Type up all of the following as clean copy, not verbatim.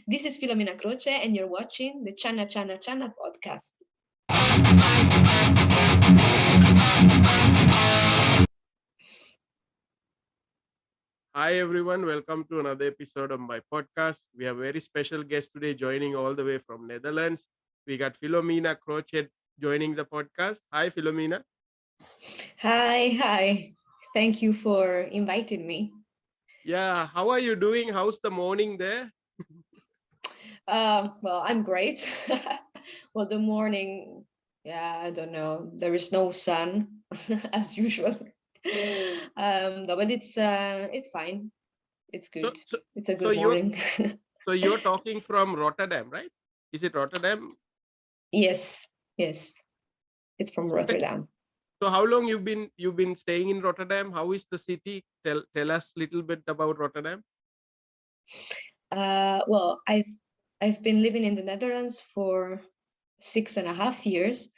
This is Filomena Croce, and you're watching the Channa Channa Channa podcast. Hi everyone, welcome to another episode of my podcast. We have a very special guest today joining all the way from Netherlands. We got Filomena Croce joining the podcast. Hi Filomena. Hi. Thank you for inviting me. Yeah, how are you doing? How's the morning there? Well, I'm great. Well, the morning, I don't know. There is no sun as usual. No, but it's fine. It's So good. so, It's a so good you're morning. so you're talking from Rotterdam, right? Is it Rotterdam? Yes. It's from So, Rotterdam. so how long you've been staying in Rotterdam? How is the city? Tell us a little bit about Rotterdam. Well, I've been living in the Netherlands for 6.5 years,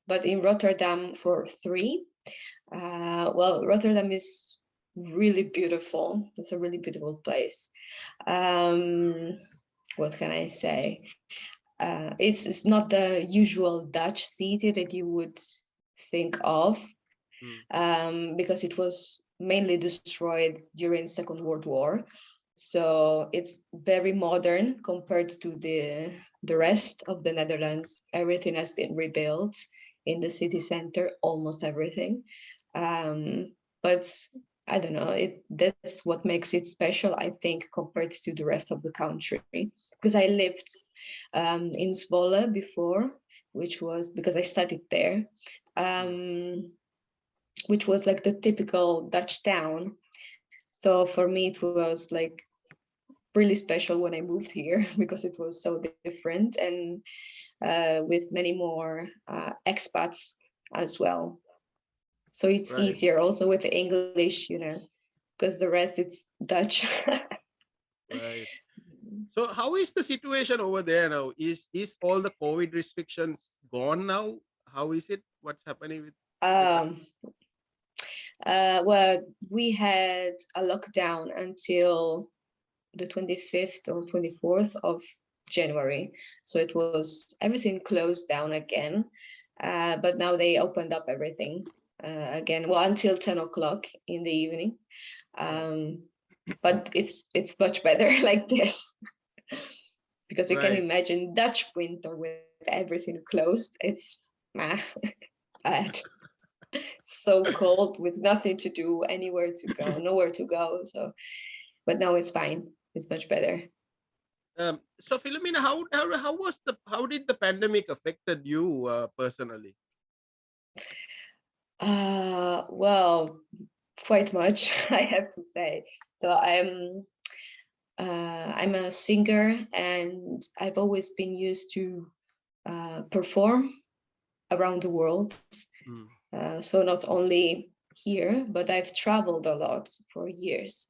but in Rotterdam for 3. Well, Rotterdam is really beautiful. It's a really beautiful place. What can I say? It's not the usual Dutch city that you would think of, because it was mainly destroyed during Second World War. So it's very modern compared to the rest of the Netherlands. Everything has been rebuilt in the city center, almost everything. But I don't know, that's what makes it special, I think, compared to the rest of the country. Because I lived in Zwolle before, which was because I studied there, which was like the typical Dutch town. So for me, it was like really special when I moved here because it was so different and with many more expats as well. So it's Right. easier also with the English, because the rest it's Dutch. Right. So how is the situation over there now? Is all the COVID restrictions gone now? How is it? What's happening with that? um, well, we had a lockdown until the 25th or 24th of January. So it was everything closed down again. But now they opened up everything again. Well, until 10 o'clock in the evening. Right. Um, but it's much better like this because you can Right. imagine Dutch winter with everything closed. It's bad. So cold with nothing to do, anywhere to go, nowhere to go. So, but now it's fine. It's much better. So Philomena, how did the pandemic affected you personally? Well, quite much, I have to say. So I'm a singer, and I've always been used to perform around the world. Mm. So not only here, but I've traveled a lot for years.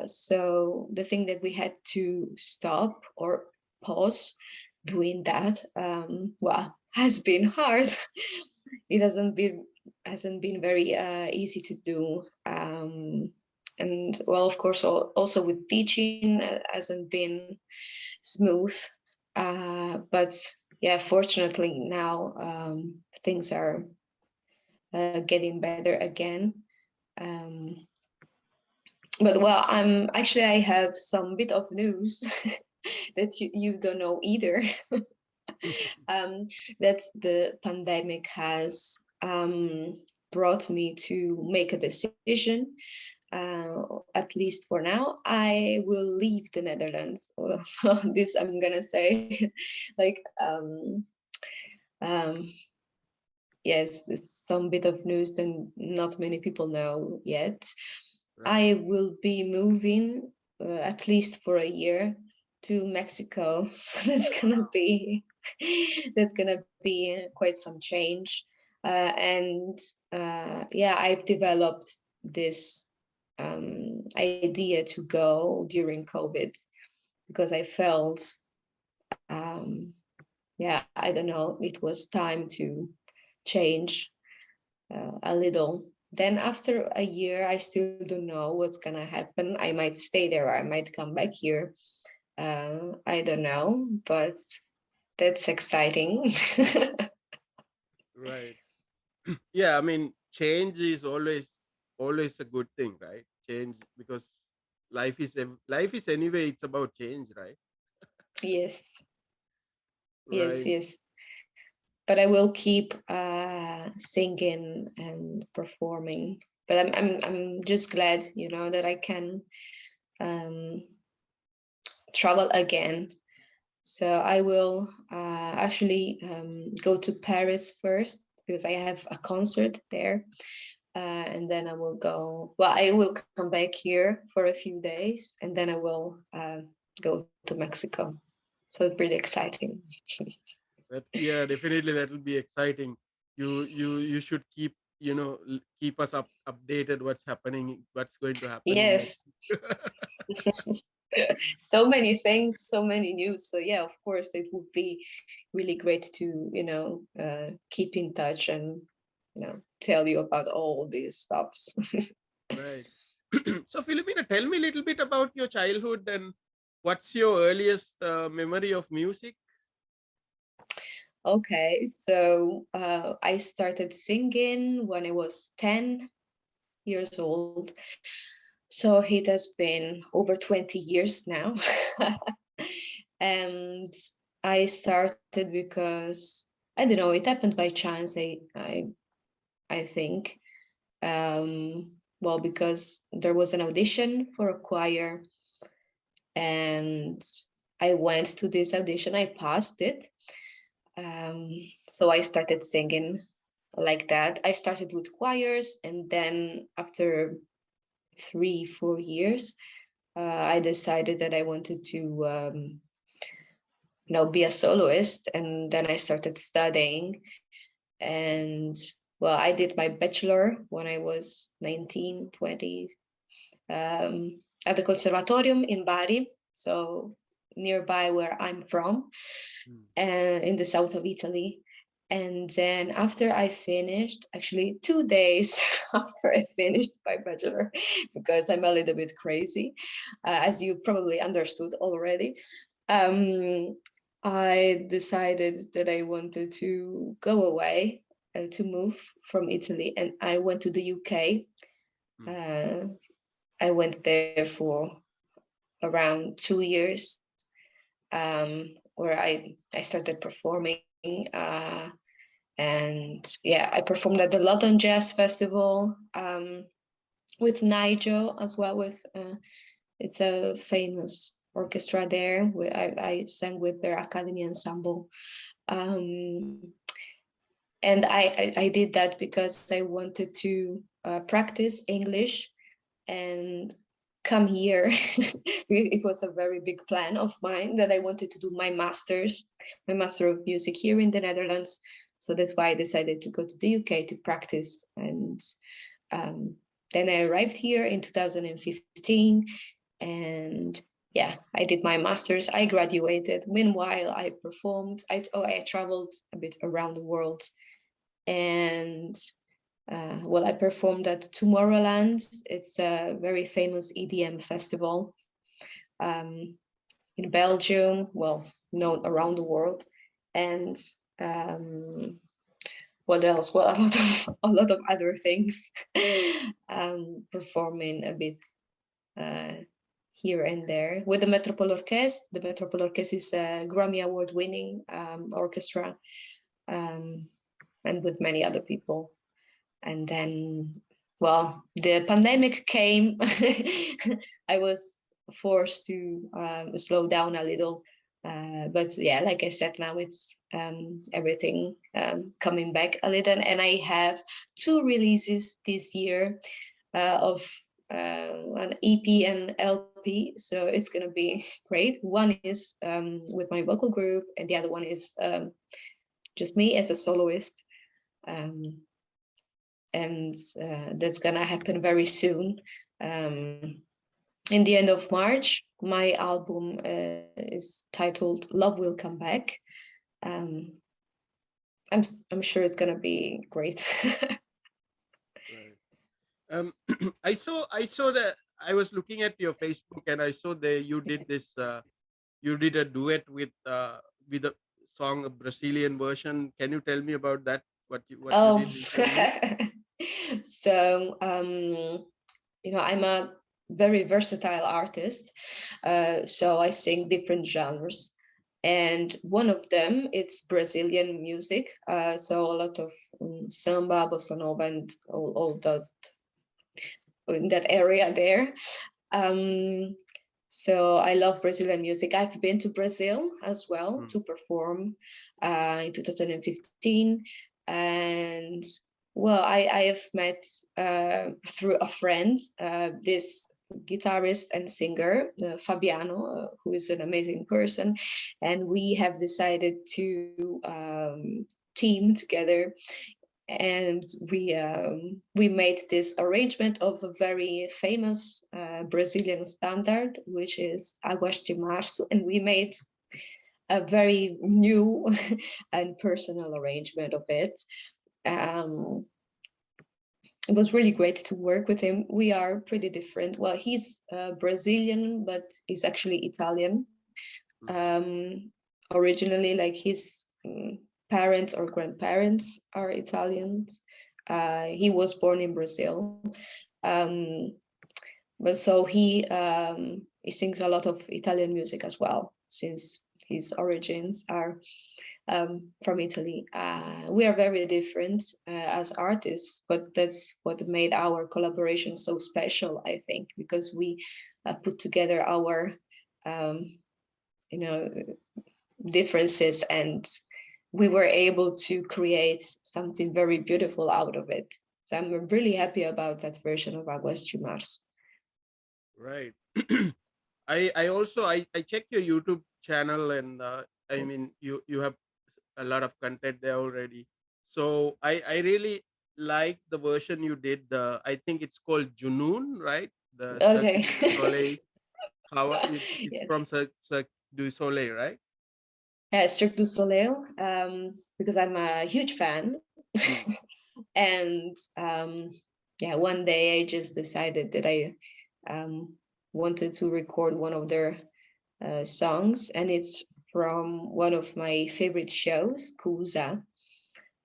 So the thing that we had to stop or pause doing that, well, has been hard. It hasn't been very easy to do. And well, of course, also with teaching hasn't been smooth. But yeah, fortunately now things are getting better again. Um, but well, I have some bit of news that you don't know either. um, that the pandemic has brought me to make a decision. At least for now, I will leave the Netherlands. So this I'm gonna say, like, um, yes, there's some bit of news that not many people know yet. Right. I will be moving at least for a year to Mexico. So that's gonna be quite some change. And yeah, I've developed this idea to go during COVID because I felt, um, yeah, I don't know, it was time to change a little. Then after a year, I still don't know what's gonna happen. I might stay there, or I might come back here. I don't know, but that's exciting. Right. Yeah, I mean, change is always a good thing, right? Change, because life is anyway, it's about change, right? Yes, yes, Right. yes. But I will keep singing and performing. But I'm just glad, that I can um, travel again. So I will actually go to Paris first because I have a concert there. And then I will go. Well, I will come back here for a few days, and then I will go to Mexico. So it's pretty exciting. Yeah, definitely that will be exciting. You should keep, keep us updated what's happening, what's going to happen in Yes, next. so many things, so many news. So yeah, of course, it would be really great to keep in touch and tell you about all these stuffs. Right. So, Filipina, tell me a little bit about your childhood and what's your earliest memory of music? Okay, so I started singing when I was 10 years old. So it has been over 20 years now. And I started because I don't know, it happened by chance, I think. Well, because there was an audition for a choir, and I went to this audition, I passed it. So I started singing like that. I started with choirs, and then after 3-4 years, I decided that I wanted to be a soloist, and then I started studying. And well, I did my bachelor when I was 19, 20, at the conservatorium in Bari, so nearby where I'm from, Mm. and in the south of Italy. And then after I finished, actually 2 days after I finished my bachelor, because I'm a little bit crazy, as you probably understood already, um, I decided that I wanted to go away, to move from Italy, and I went to the UK. Mm. Uh, I went there for around 2 years, where I started performing. And yeah, I performed at the London Jazz Festival, with Nigel as well. With it's a famous orchestra there. I sang with their Academy Ensemble. Um, and I did that because I wanted to practice English and come here. It was a very big plan of mine that I wanted to do my master of music here in the Netherlands. So that's why I decided to go to the UK to practice. And um, then I arrived here in 2015, and yeah, I did my master's. I graduated. Meanwhile, I performed. I traveled a bit around the world, and well, I performed at Tomorrowland. It's a very famous EDM festival um, in Belgium, well, known around the world. And um, what else? Well, a lot of other things. Performing a bit uh, here and there with the Metropole Orkest. The Metropole Orkest is a Grammy Award-winning orchestra, um, and with many other people. And then, well, the pandemic came. I was forced to slow down a little. But yeah, like I said, now it's everything coming back a little. And I have 2 releases this year of an EP and LP. So it's going to be great. One is with my vocal group, and the other one is just me as a soloist. Um, and that's gonna happen very soon. In the end of March, my album is titled "Love Will Come Back." Um, I'm sure it's gonna be great. Right. I saw that I was looking at your Facebook and I saw that you did this. you did a duet with a song, a Brazilian version. Can you tell me about that? What you Oh, did recently? so I'm a very versatile artist. So I sing different genres. And one of them, it's Brazilian music. So a lot of samba, bossa nova, and all those in that area there. Um, so I love Brazilian music. I've been to Brazil as well Mm. to perform in 2015. And well, I have met through a friend this guitarist and singer, Fabiano, who is an amazing person. And we have decided to team together, and we made this arrangement of a very famous Brazilian standard, which is Águas de Março, and we made a very new and personal arrangement of it. Um, it was really great to work with him. We are pretty different. Well, he's Brazilian, but he's actually Italian. Um, Originally, like his parents or grandparents are Italians. He was born in Brazil, um, but so he sings a lot of Italian music as well, since his origins are from Italy. We are very different as artists, but that's what made our collaboration so special, I think, because we put together our you know differences, and we were able to create something very beautiful out of it. So I'm really happy about that version of Aguas de Março. Right. I also I checked your YouTube channel, and I mean you have a lot of content there already. So I really like the version you did. I think it's called Junoon, right? The Okay. Cirque du Soleil. It's Yes. from Cirque du Soleil, right? Cirque du Soleil, because I'm a huge fan. Mm. And yeah, one day I just decided that I um, wanted to record one of their songs, and it's from one of my favorite shows, GOOSE,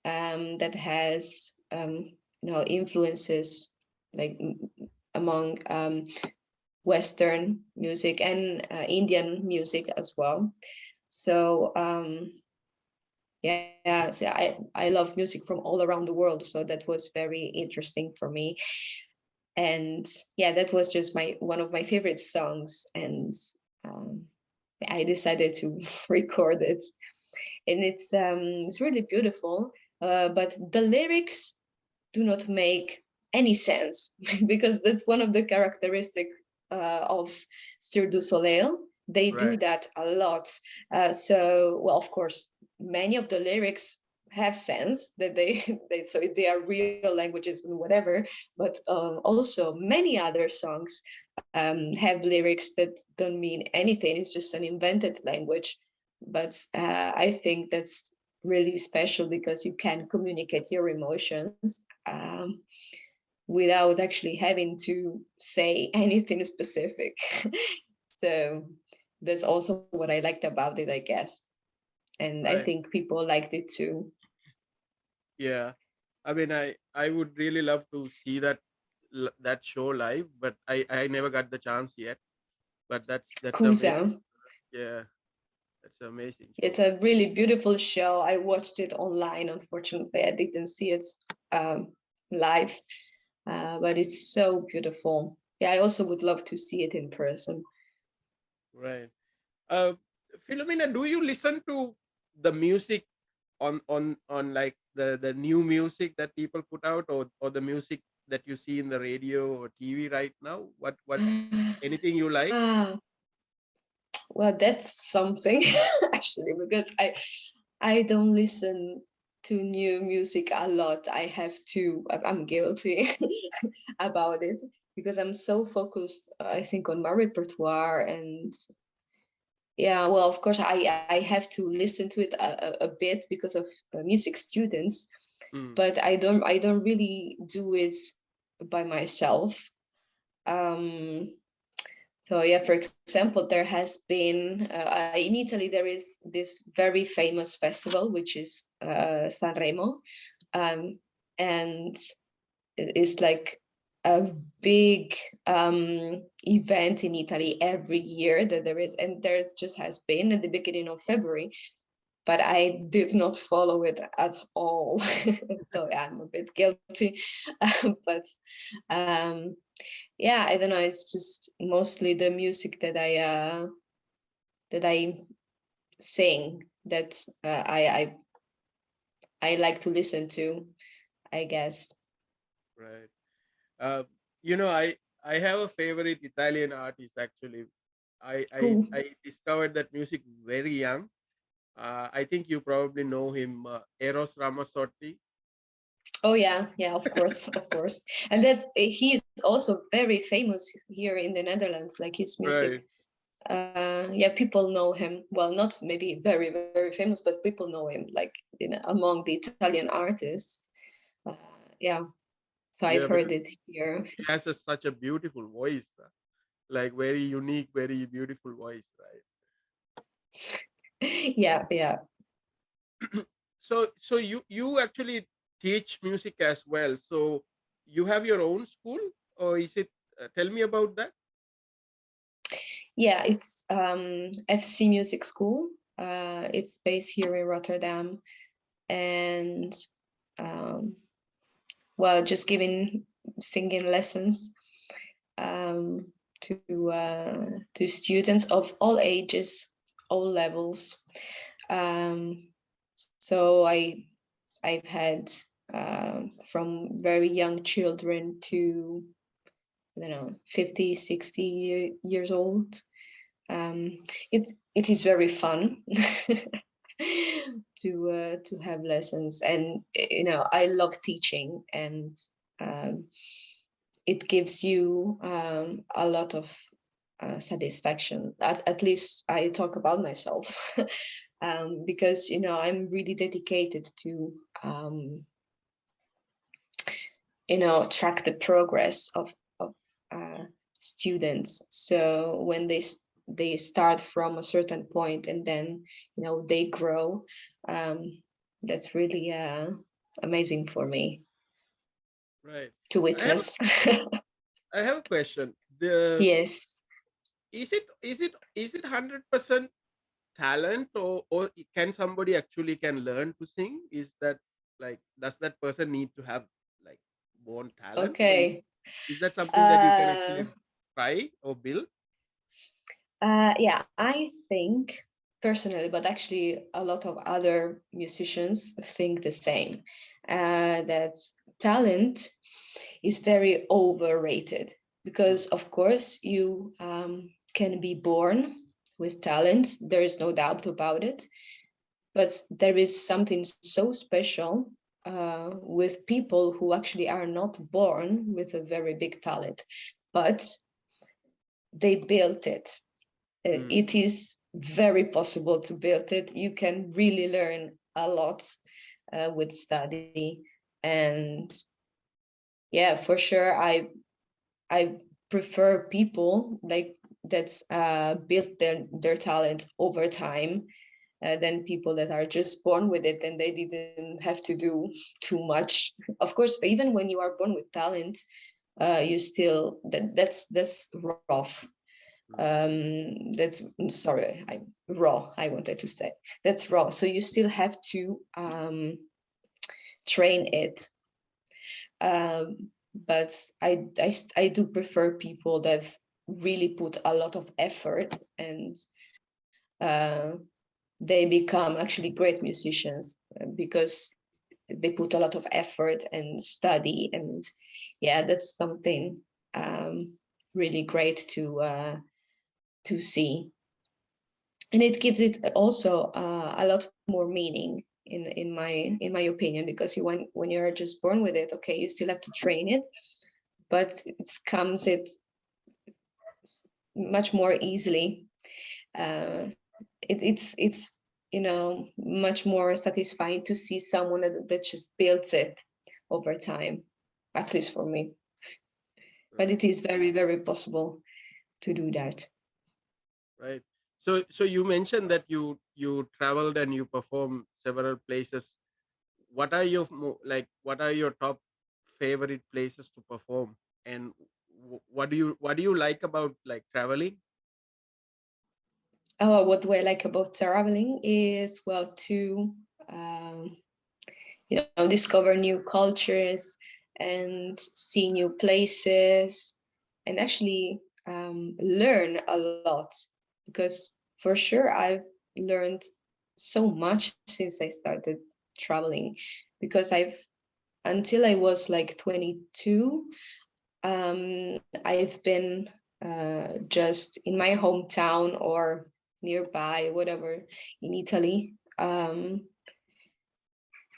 that has influences like among Western music and Indian music as well. So yeah, so I love music from all around the world, so that was very interesting for me. And yeah, that was just my one of my favorite songs, and um, I decided to record it, and it's really beautiful. But the lyrics do not make any sense because that's one of the characteristic of Cirque du Soleil. They do Right. that a lot. So, well, of course, many of the lyrics have sense that so they are real languages and whatever, but also many other songs have lyrics that don't mean anything. It's just an invented language. But I think that's really special because you can communicate your emotions without actually having to say anything specific. So that's also what I liked about it, I guess. And I Right. think people liked it too. Yeah. I mean, I would really love to see that show live, but I never got the chance yet. But that's amazing. Kusa. Yeah, that's an amazing It's show. a really beautiful show. I watched it online. Unfortunately, I didn't see it um, live, but it's so beautiful. Yeah, I also would love to see it in person. Right. Uh, Philomena, do you listen to the music on like the new music that people put out, or the music that you see in the radio or TV right now? What anything you like? Ah, well, that's something actually, because I don't listen to new music a lot. I'm guilty about it because I'm so focused, I think, on my repertoire. And yeah, well, of course, I have to listen to it a bit because of music students, Mm. but I don't really do it by myself. Um, So yeah, for example, there has been in Italy there is this very famous festival which is Sanremo, and it's like a big event in Italy every year that there is, and there just has been at the beginning of February, but I did not follow it at all. So yeah, I'm a bit guilty, but yeah, I don't know. It's just mostly the music that I sing that I like to listen to, I guess. Right. You know, I have a favorite Italian artist actually. Who? I discovered that music very young. I think you probably know him, Eros Ramazzotti. Oh yeah, yeah, of course, of course. And that's he's also very famous here in the Netherlands. Like his music, Right. yeah, people know him. Well, not maybe very, very famous, but people know him. Like among the Italian artists. Uh, yeah, so I've Yeah, heard because it here. he has such a beautiful voice, like very unique, very beautiful voice, right? Yeah, yeah. So you actually teach music as well. So you have your own school, or is it? Tell me about that. Yeah, it's FC Music School. It's based here in Rotterdam, and um, well, just giving singing lessons um, to students of all ages, all levels. So I've had from very young children to I don't know 50, 60 years old. It is very fun to have lessons, and I love teaching, and it gives you a lot of satisfaction. At least I talk about myself, because I'm really dedicated to track the progress of students. So when they start from a certain point and then they grow, that's really amazing for me Right. to I have witness. I have a question. The Yes. is it 100% talent, or can somebody actually can learn to sing? Is that, like, does that person need to have, like, born talent, or is Okay. is that something that you can uh, actually try or build? yeah, I think personally, but actually a lot of other musicians think the same, that talent is very overrated, because of course you can be born with talent, there is no doubt about it, but there is something so special with people who actually are not born with a very big talent, but they built it. Mm. It is very possible to build it. You can really learn a lot with study, and yeah, for sure, I prefer people like that build their talent over time, than people that are just born with it and they didn't have to do too much. Of course, even when you are born with talent, you still that's rough. Mm. That's sorry, I raw. I wanted to say that's raw. So you still have to train it. But I do prefer people that really put a lot of effort, and uh, they become actually great musicians because they put a lot of effort and study, and yeah, that's something really great to see, and it gives it also a lot more meaning in my opinion, because when you're just born with it, okay, you still have to train it, but it much more easily. It's much more satisfying to see someone that just builds it over time, at least for me. But Right. it is very, very possible. do that. Right. So you mentioned that you traveled and you performed several places. What are your what are your top favorite places to perform, and what do you like about like traveling? Oh, what do I like about traveling is, well, to um, discover new cultures and see new places, and actually learn a lot, because for sure I've learned so much since I started traveling, because until I was like 22, I've been just in my hometown or nearby, whatever, in Italy.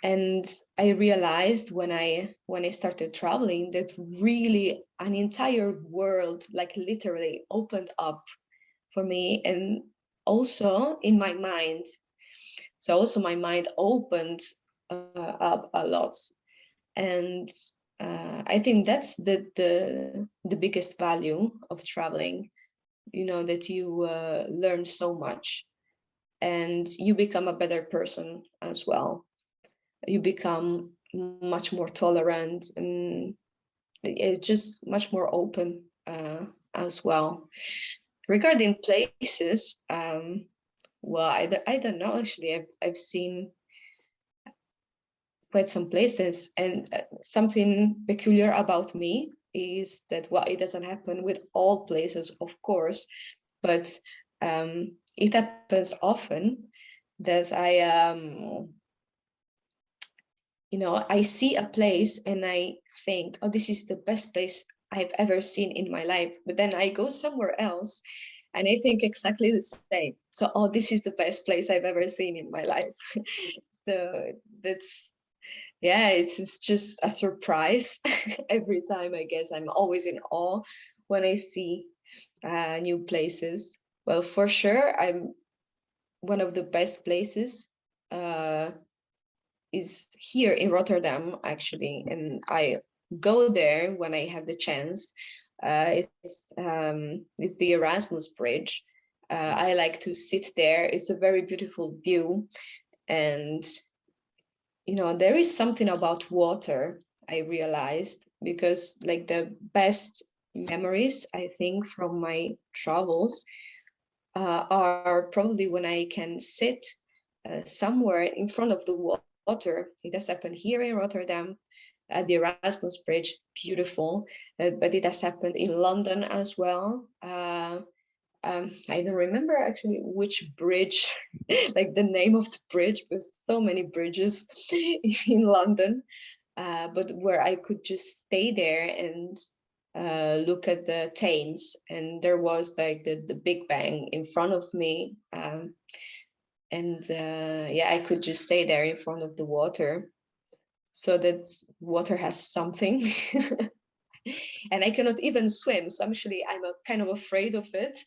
And I realized when I started traveling that really an entire world, like literally, opened up for me, and also in my mind. So also my mind opened up a lot, and I think that's the biggest value of traveling. That you learn so much, and you become a better person as well. You become much more tolerant, and it's just much more open as well. Regarding places, well, I don't know, actually. I've seen quite some places, and something peculiar about me is that, well, it doesn't happen with all places, of course, but it happens often that I see a place and I think, oh, this is the best place I've ever seen in my life. But then I go somewhere else and I think exactly the same. So, oh, this is the best place I've ever seen in my life. So that's, yeah, it's just a surprise every time. I guess I'm always in awe when I see new places. Well, for sure, I'm one of the best places is here in Rotterdam, actually, and I go there when I have the chance. It's the Erasmus Bridge. I like to sit there. It's a very beautiful view, and there is something about water, I realized, because like the best memories, I think, from my travels are probably when I can sit somewhere in front of the water. It has happened here in Rotterdam at the Erasmus Bridge, beautiful, but it has happened in London as well. I don't remember actually which bridge, like the name of the bridge, because so many bridges in London, but where I could just stay there and look at the Thames, and there was like the Big Bang in front of me, and yeah, I could just stay there in front of the water. So that water has something. And I cannot even swim, so actually I'm kind of afraid of it.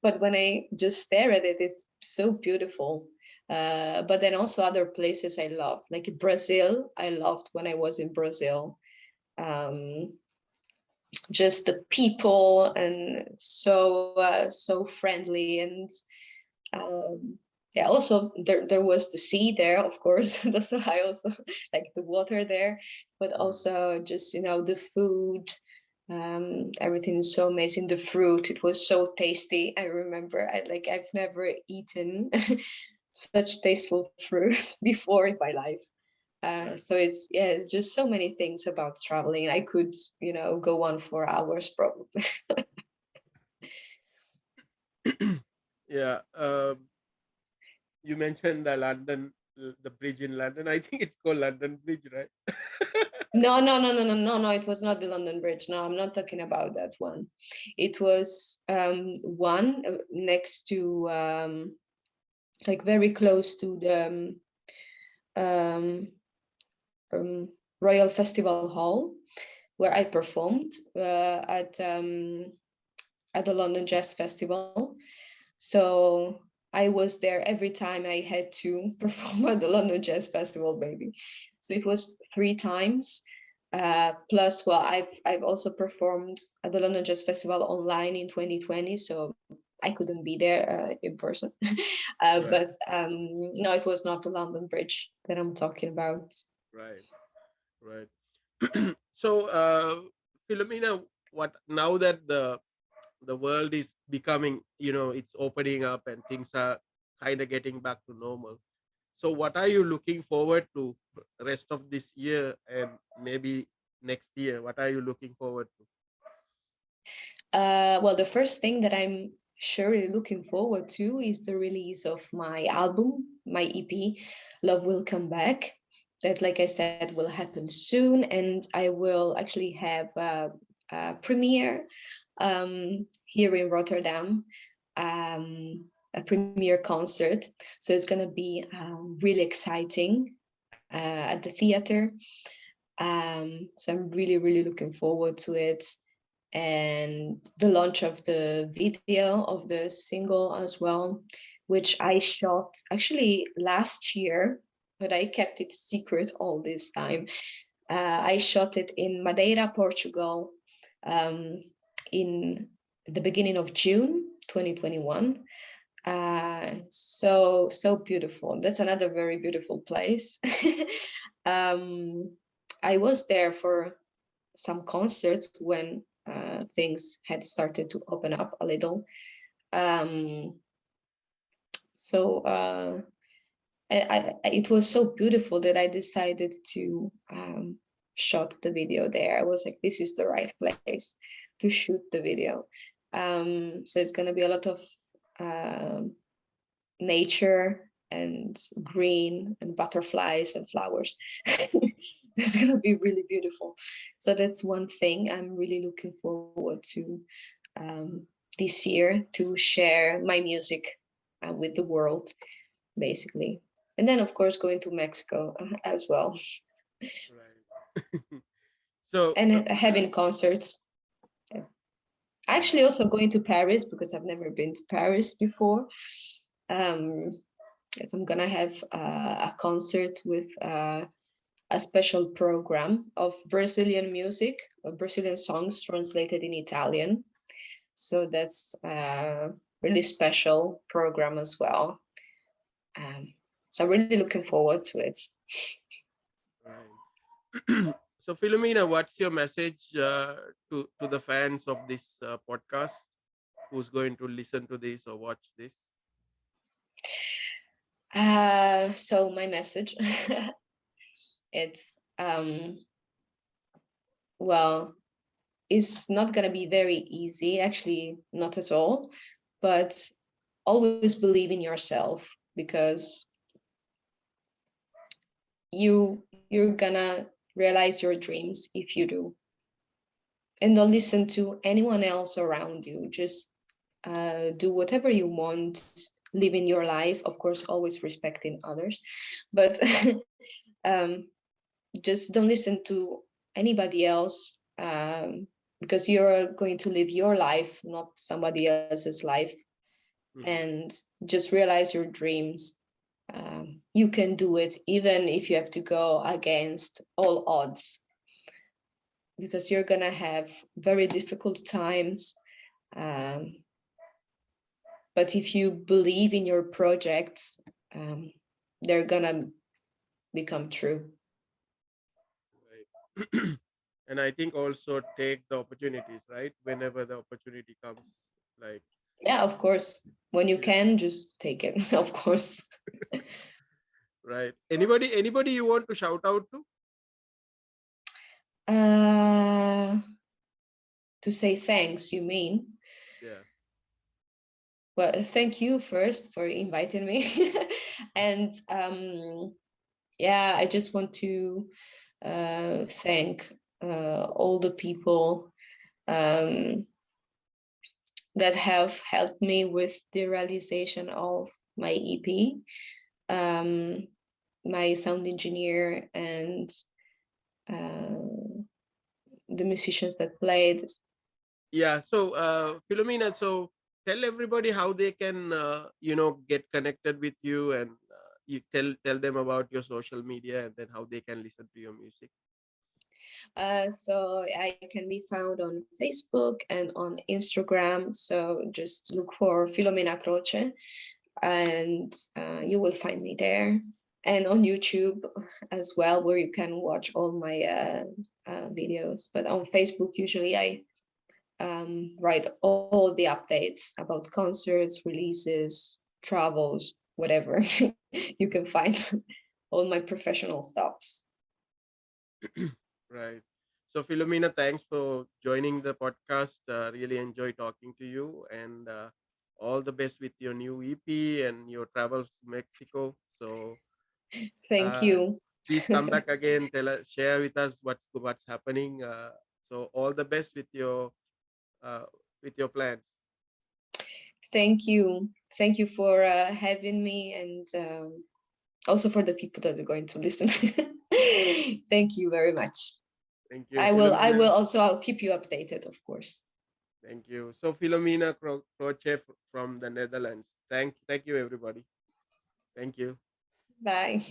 But when I just stare at it, it's so beautiful. But then also other places I loved, like Brazil. I loved when I was in Brazil. Just the people, and so friendly, and yeah, also there was the sea there, of course. That's why I also like the water there, but also just the food. Everything is so amazing. The fruit, it was so tasty. I remember I've never eaten such tasteful fruit before in my life. So it's just so many things about traveling. I could go on for hours probably. Yeah. You mentioned the bridge in London. I think it's called London Bridge, right? No, it was not the London Bridge. No, I'm not talking about that one. It was one next to like very close to the um, um, Royal Festival Hall, where I performed at the London Jazz Festival. So I was there every time I had to perform at the London Jazz Festival, maybe. So it was 3 times. Plus, well, I've also performed at the London Jazz Festival online in 2020, so I couldn't be there in person. Right. But no, it was not the London Bridge that I'm talking about. Right. Right. So, Philomena, what now that the world is becoming, it's opening up and things are kind of getting back to normal. So, what are you looking forward to rest of this year and maybe next year? What are you looking forward to? Well, the first thing that I'm surely looking forward to is the release of my album, my EP, Love Will Come Back. That, like I said, will happen soon, and I will actually have a premiere here in Rotterdam, a premiere concert. So it's going to be really exciting at the theater. So I'm really, really looking forward to it. And the launch of the video of the single as well, which I shot actually last year, but I kept it secret all this time. I shot it in Madeira, Portugal, in the beginning of June 2021. So beautiful. That's another very beautiful place. I was there for some concerts when things had started to open up a little. So it was so beautiful that I decided to shot the video there. I was like, this is the right place to shoot the video. So it's going to be a lot of nature and green and butterflies and flowers. It's going to be really beautiful. So that's one thing I'm really looking forward to this year, to share my music with the world, basically. And then, of course, going to Mexico as well. Right. So, And having concerts. Actually, also going to Paris, because I've never been to Paris before. Yes, I'm gonna have a concert with a special program of Brazilian music, Brazilian songs translated in Italian. So that's a really special program as well. So I'm really looking forward to it. right. So, Philomena, what's your message to the fans of this podcast who's going to listen to this or watch this? So my message, it's well, it's not gonna be very easy, actually, not at all, but always believe in yourself, because you're gonna realize your dreams if you do. And don't listen to anyone else around you. Just do whatever you want, live in your life, of course, always respecting others, but um, just don't listen to anybody else, because you're going to live your life, not somebody else's life. And just realize your dreams. You can do it, even if you have to go against all odds, because you're gonna have very difficult times. But if you believe in your projects, they're gonna become true. Right. And I think also take the opportunities, right? Whenever the opportunity comes, like, Yeah, of course. When you yeah. can, just take it, of course. Right. Anybody you want to shout out to? To say thanks, you mean? Yeah. Well, thank you first for inviting me. And yeah, I just want to thank all the people that have helped me with the realization of my EP, my sound engineer, and the musicians that played. Yeah. So, Philomena, so tell everybody how they can, get connected with you, and you tell them about your social media, and then how they can listen to your music. So I can be found on Facebook and on Instagram. So just look for Filomena Croce and you will find me there. And on YouTube as well, where you can watch all my videos. But on Facebook, usually I write all the updates about concerts, releases, travels, whatever. You can find all my professional stops. Right. So Filomena, thanks for joining the podcast. Really enjoy talking to you, and all the best with your new EP and your travels to Mexico. So Thank uh, you. please come back again. Share with us what's happening. So all the best with your plans. Thank you. Thank you for having me, and also for the people that are going to listen. Thank you very much. Thank you, I will. I Filomena. will also. I'll keep you updated, of course. Thank you. So Filomena Croce from the Netherlands. Thank you, everybody. Thank you. Bye.